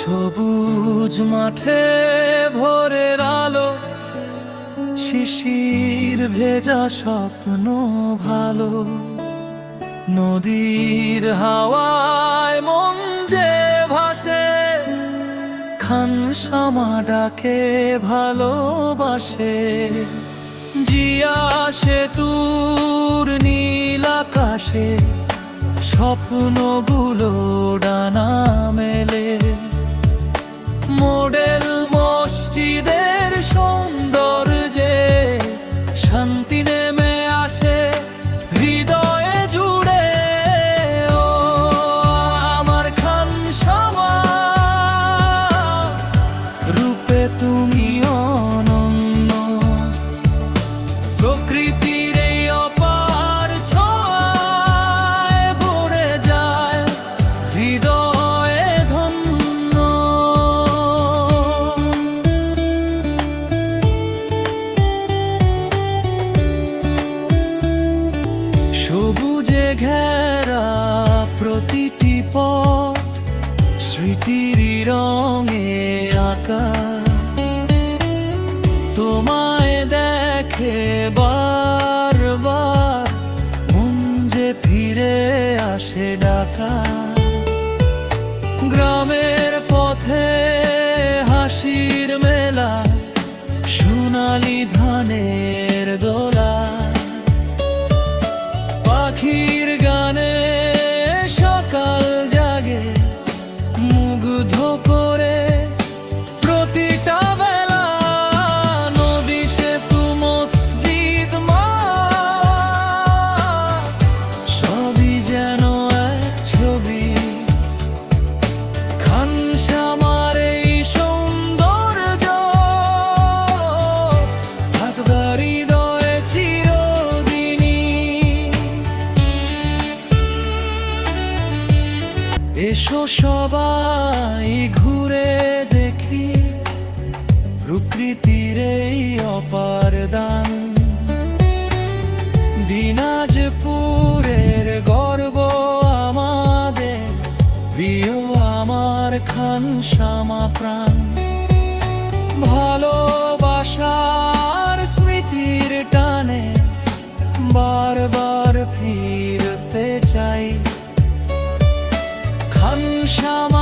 সবুজ মাঠে ভোরের আলো, শিশির ভেজা স্বপ্ন ভালো। নদীর হাওয়ায় মন যে ভাসে, খানসামা ডাকে ভালোবাসে। জিয়া সেতুর নীল আকাশে স্বপ্নগুলো ডানা মেলে। মডেল মসজিদের সৌন্দর্যে শান্তি নেমে আসে হৃদয়ে জুড়ে। ও আমার খানসামা, রূপে তুমি অনন্য। প্রকৃতির এই অপার ছোঁয়ায় ভরে যায় হৃদয়ে ধন্য। সবুজে ঘেরা প্রতিটি পথ স্মৃতির রঙে আঁকা। তোমায় দেখে বারবার মন যে ফিরে আসে ডাকা। গ্রামের পথে হাসির মেলা, সোনালি ধানের দোলা। পাখির গানে সকাল জাগে, মুগ্ধ করে প্রতিটা বেলা। নদী সেতু মসজিদ মাঠ, সবই যেন এক ছবি। খানসামার এই সৌন্দর্য থাকবে হৃদয়ে চিরদিনই। এসো সবাই ঘুরে দেখি প্রকৃতির এই অপার দান। দিনাজপুরের গর্ব আমাদের, প্রিয় আমার খানসামা প্রাণ। ভালোবাসার স্মৃতির টানে বারবার ফিরতে চাই খানসামা।